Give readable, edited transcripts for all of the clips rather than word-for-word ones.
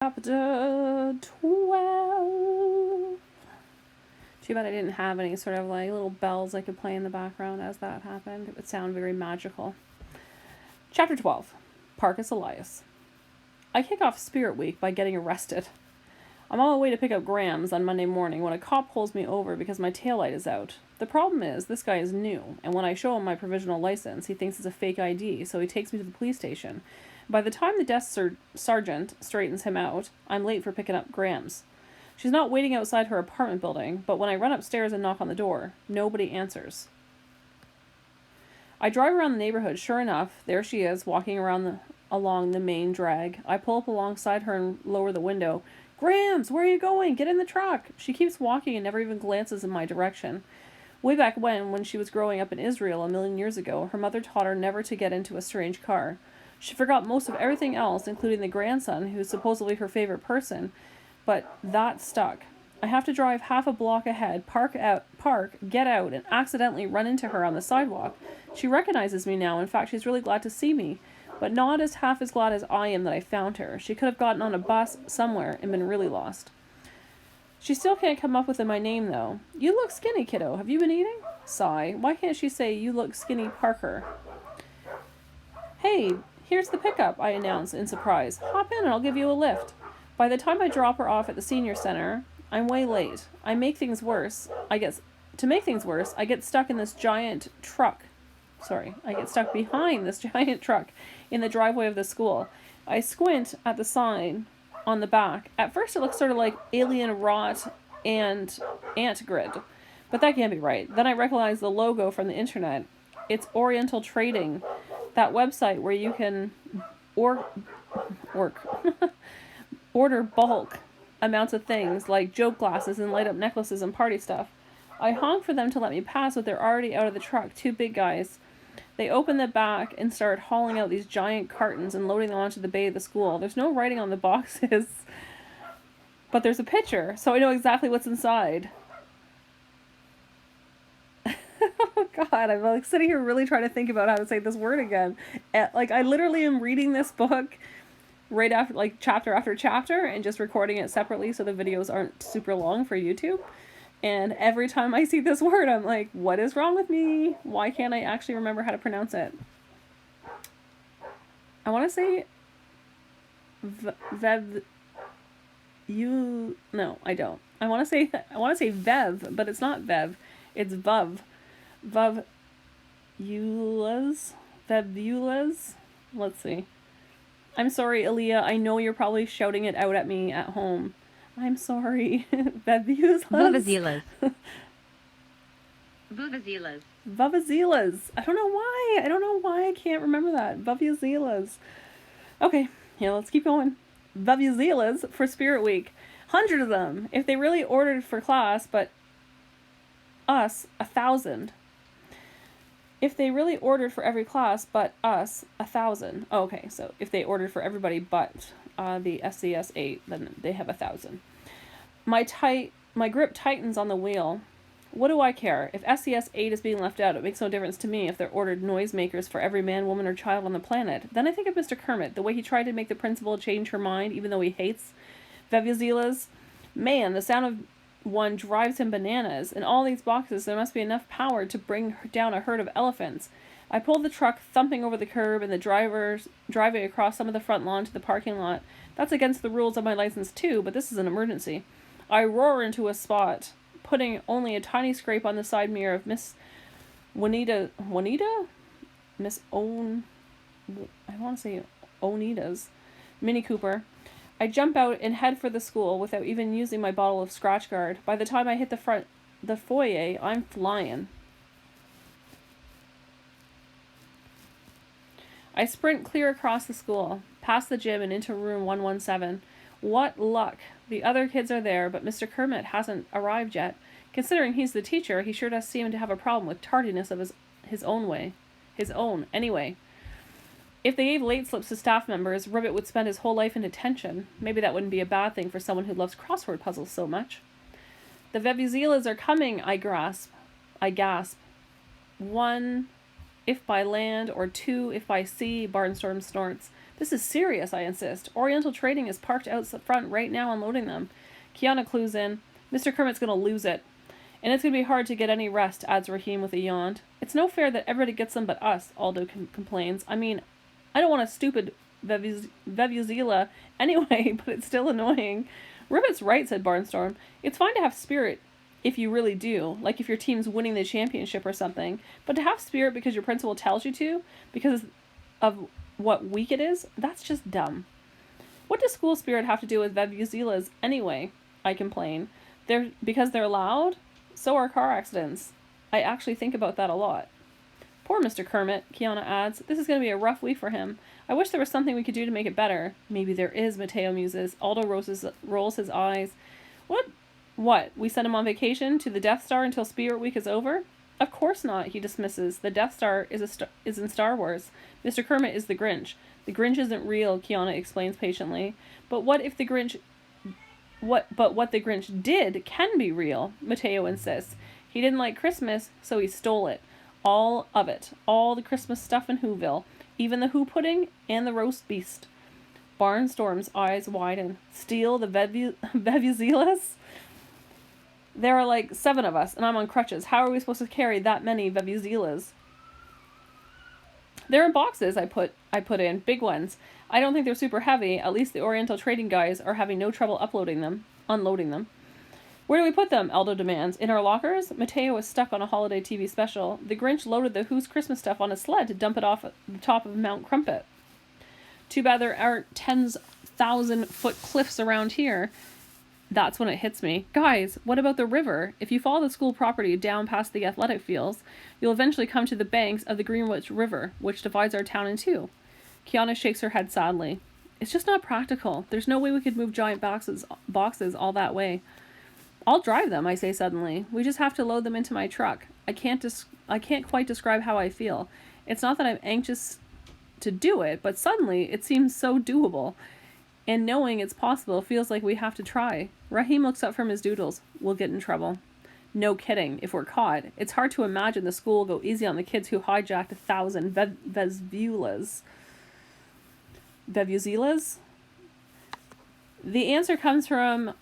Chapter 12. Too bad I didn't have any sort of like little bells I could play in the background as that happened. It would sound very magical. Chapter 12. Parcus Elias. I kick off Spirit Week by getting arrested. I'm on my way to pick up Grams on Monday morning when a cop pulls me over because my taillight is out. The problem is, this guy is new, and when I show him my provisional license, he thinks it's a fake ID, so he takes me to the police station. By the time the desk sergeant straightens him out, I'm late for picking up Grams. She's not waiting outside her apartment building, but when I run upstairs and knock on the door, nobody answers. I drive around the neighborhood. Sure enough, there she is, walking along the main drag. I pull up alongside her and lower the window. Grams, where are you going? Get in the truck. She keeps walking and never even glances in my direction. Way back when she was growing up in Israel 1,000,000 years ago, her mother taught her never to get into a strange car. She forgot most of everything else, including the grandson, who's supposedly her favorite person, but that stuck. I have to drive half a block ahead, park, get out, and accidentally run into her on the sidewalk. She recognizes me now. In fact, she's really glad to see me, but not half as glad as I am that I found her. She could have gotten on a bus somewhere and been really lost. She still can't come up with my name, though. You look skinny, kiddo. Have you been eating? Sigh. Why can't she say, you look skinny, Parker? Hey, here's the pickup, I announce in surprise. Hop in and I'll give you a lift. By the time I drop her off at the senior center, I'm way late. To make things worse, I get stuck in this giant truck. I get stuck behind this giant truck in the driveway of the school. I squint at the sign on the back. At first it looks sort of like alien rot and ant grid, but that can't be right. Then I recognize the logo from the internet. It's Oriental Trading, that website where you can order bulk amounts of things like joke glasses and light up necklaces and party stuff. I honk for them to let me pass, but they're already out of the truck, two big guys. They open the back and start hauling out these giant cartons and loading them onto the bay of the school. There's no writing on the boxes, but there's a picture, so I know exactly what's inside. Oh God, I'm like sitting here really trying to think about how to say this word again. Like I literally am reading this book right after, like chapter after chapter, and just recording it separately so the videos aren't super long for YouTube. And every time I see this word, I'm like, what is wrong with me? Why can't I actually remember how to pronounce it? I want to say no, I don't. I want to say Vev, but it's not Vev. It's Vuv. Vevulas. Let's see. I'm sorry, Aaliyah. I know you're probably shouting it out at me at home. I'm sorry. Vuvuzelas. Vuvuzelas. I don't know why I can't remember that. Vuvuzelas. Okay, yeah, let's keep going. Vuvuzelas for Spirit Week. 100 of them. If they really ordered for class, but us, 1,000. If they really ordered for every class, but us, 1,000. Oh, okay, so if they ordered for everybody but the SCS 8, then they have 1,000. My grip tightens on the wheel. What do I care? If SCS 8 is being left out, it makes no difference to me if they're ordered noisemakers for every man, woman, or child on the planet. Then I think of Mr. Kermit, the way he tried to make the principal change her mind, even though he hates Vuvuzelas. Man, the sound of one drives him bananas. In all these boxes, there must be enough power to bring down a herd of elephants. I pull the truck thumping over the curb, and the driver's driving across some of the front lawn to the parking lot. That's against the rules of my license too, but this is an emergency. I roar into a spot, putting only a tiny scrape on the side mirror of Miss Juanita? Miss I want to say Onita's Mini Cooper. I jump out and head for the school without even using my bottle of Scratch Guard. By the time I hit the foyer, I'm flying. I sprint clear across the school, past the gym and into room 117. What luck! The other kids are there, but Mr. Kermit hasn't arrived yet. Considering he's the teacher, he sure does seem to have a problem with tardiness of his own. Anyway. If they gave late slips to staff members, Ribbit would spend his whole life in detention. Maybe that wouldn't be a bad thing for someone who loves crossword puzzles so much. The Vuvuzelas are coming, I gasp. 1, if by land, or 2, if by sea, Barnstorm snorts. This is serious, I insist. Oriental Trading is parked out front right now unloading them. Kiana clues in. Mr. Kermit's going to lose it. And it's going to be hard to get any rest, adds Raheem with a yawn. It's no fair that everybody gets them but us, Aldo complains. I mean, I don't want a stupid Vuvuzela anyway, but it's still annoying. Ribbit's right, said Barnstorm. It's fine to have spirit if you really do, like if your team's winning the championship or something. But to have spirit because your principal tells you to, because of what week it is, that's just dumb. What does school spirit have to do with Vuvuzelas anyway? I complain. Because they're loud? So are car accidents. I actually think about that a lot. Poor Mr. Kermit, Kiana adds. This is going to be a rough week for him. I wish there was something we could do to make it better. Maybe there is, Mateo muses. Aldo rolls his eyes. What? We send him on vacation to the Death Star until Spirit Week is over? Of course not, he dismisses. The Death Star is in Star Wars. Mr. Kermit is the Grinch. The Grinch isn't real, Kiana explains patiently. But what the Grinch did can be real, Mateo insists. He didn't like Christmas, so he stole it. All of it. All the Christmas stuff in Whoville. Even the Who pudding and the roast beast. Barnstorm's eyes widen. Steal the Vuvuzelas? There are like 7 of us, and I'm on crutches. How are we supposed to carry that many Vuvuzelas? They're in boxes, I put in. Big ones. I don't think they're super heavy. At least the Oriental Trading guys are having no trouble unloading them. Where do we put them? Aldo demands. In our lockers? Mateo is stuck on a holiday TV special. The Grinch loaded the Who's Christmas stuff on a sled to dump it off at the top of Mount Crumpet. Too bad there aren't 10,000-foot cliffs around here. That's when it hits me. Guys, what about the river? If you follow the school property down past the athletic fields, you'll eventually come to the banks of the Greenwich River, which divides our town in two. Kiana shakes her head sadly. It's just not practical. There's no way we could move giant boxes all that way. I'll drive them, I say suddenly. We just have to load them into my truck. I can't quite describe how I feel. It's not that I'm anxious to do it, but suddenly it seems so doable. And knowing it's possible feels like we have to try. Raheem looks up from his doodles. We'll get in trouble. No kidding, if we're caught. It's hard to imagine the school will go easy on the kids who hijacked 1,000 Vuvuzelas. Vuvuzelas? The answer comes from,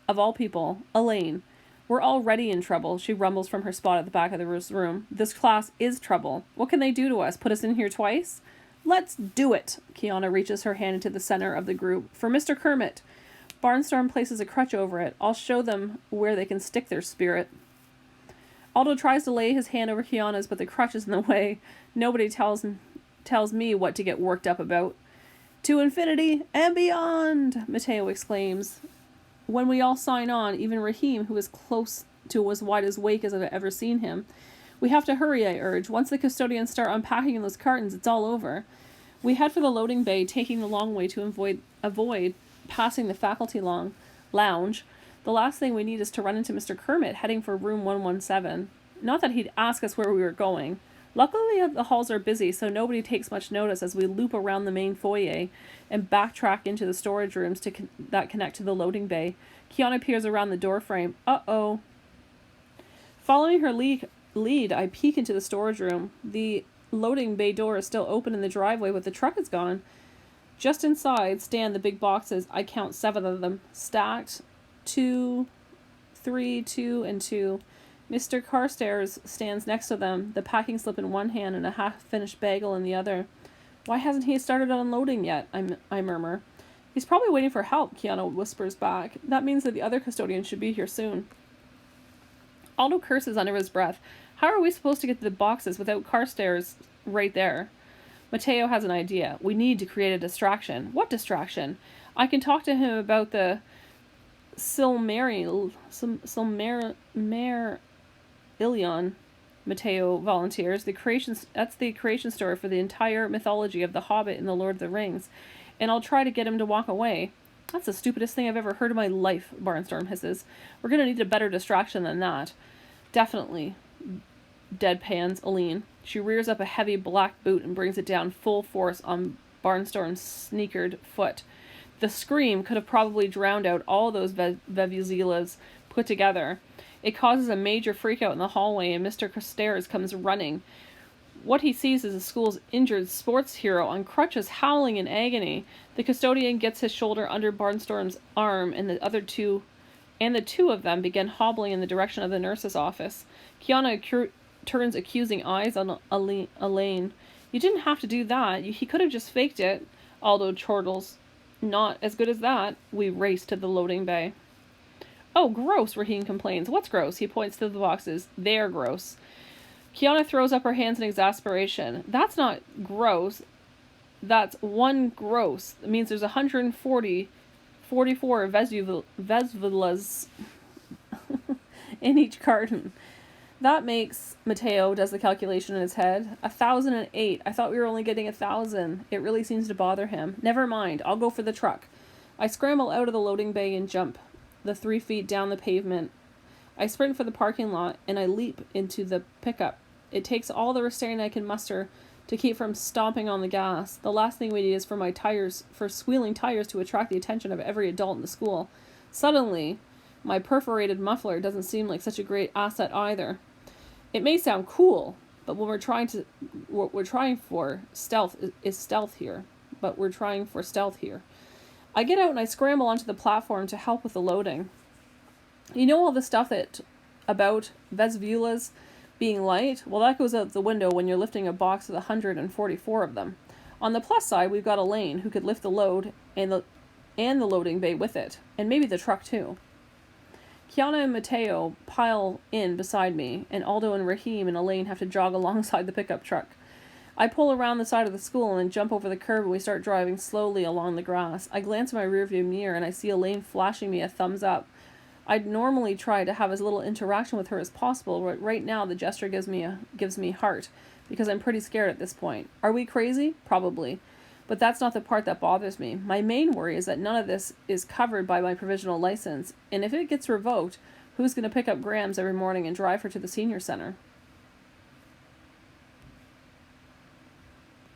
of all people, Elaine. We're already in trouble, she rumbles from her spot at the back of the room. This class is trouble. What can they do to us? Put us in here twice? Let's do it! Kiana reaches her hand into the center of the group. For Mr. Kermit. Barnstorm places a crutch over it. I'll show them where they can stick their spirit. Aldo tries to lay his hand over Kiana's, but the crutch is in the way. Nobody tells me what to get worked up about. To infinity and beyond, Mateo exclaims. When we all sign on, even Raheem, who is close to as wide as wake as I've ever seen him. We have to hurry, I urge. Once the custodians start unpacking those cartons, it's all over. We head for the loading bay, taking the long way to avoid passing the faculty lounge. The last thing we need is to run into Mr. Kermit, heading for room 117. Not that he'd ask us where we were going. Luckily, the halls are busy, so nobody takes much notice as we loop around the main foyer and backtrack into the storage rooms that connect to the loading bay. Kiana peers around the doorframe. Uh-oh. Following her lead, I peek into the storage room. The loading bay door is still open in the driveway, but the truck is gone. Just inside stand the big boxes. I count 7 of them, stacked 2, 3, 2, and 2. Mr. Carstairs stands next to them, the packing slip in one hand and a half-finished bagel in the other. Why hasn't he started unloading yet? I murmur. He's probably waiting for help, Kiana whispers back. That means that the other custodian should be here soon. Aldo curses under his breath. How are we supposed to get to the boxes without Carstairs right there? Mateo has an idea. We need to create a distraction. What distraction? I can talk to him about the Silmarillion, Mateo volunteers. That's the creation story for the entire mythology of the Hobbit and the Lord of the Rings. And I'll try to get him to walk away. That's the stupidest thing I've ever heard in my life, Barnstorm hisses. We're going to need a better distraction than that. Definitely. Deadpans Aline. She rears up a heavy black boot and brings it down full force on Barnstorm's sneakered foot. The scream could have probably drowned out all those Vuvuzelas put together. It causes a major freakout in the hallway, and Mr. Carstairs comes running. What he sees is the school's injured sports hero on crutches howling in agony. The custodian gets his shoulder under Barnstorm's arm, and the two of them begin hobbling in the direction of the nurse's office. Kiana turns accusing eyes on Elaine. You didn't have to do that. He could have just faked it. Aldo chortles. Not as good as that. We race to the loading bay. Oh, gross, Raheem complains. What's gross? He points to the boxes. They're gross. Kiana throws up her hands in exasperation. That's not gross. That's one gross. It means there's 44 Vesvulas in each carton. That makes, Mateo does the calculation in his head, 1,008. I thought we were only getting 1,000. It really seems to bother him. Never mind. I'll go for the truck. I scramble out of the loading bay and jump the 3 feet down the pavement. I sprint for the parking lot and I leap into the pickup. It takes all the restraint I can muster to keep from stomping on the gas. The last thing we need is for squealing tires to attract the attention of every adult in the school. Suddenly, my perforated muffler doesn't seem like such a great asset either. It may sound cool, but what we're trying for stealth is stealth here. But we're trying for stealth here. I get out and I scramble onto the platform to help with the loading. You know all the stuff about Vesvulas being light? Well, that goes out the window when you're lifting a box with 144 of them. On the plus side, we've got Elaine who could lift the load and the loading bay with it, and maybe the truck too. Kiana and Mateo pile in beside me, and Aldo and Raheem and Elaine have to jog alongside the pickup truck. I pull around the side of the school and jump over the curb, and we start driving slowly along the grass. I glance in my rearview mirror and I see Elaine flashing me a thumbs up. I'd normally try to have as little interaction with her as possible, but right now the gesture gives me heart, because I'm pretty scared at this point. Are we crazy? Probably. But that's not the part that bothers me. My main worry is that none of this is covered by my provisional license, and if it gets revoked, who's going to pick up Grams every morning and drive her to the senior center?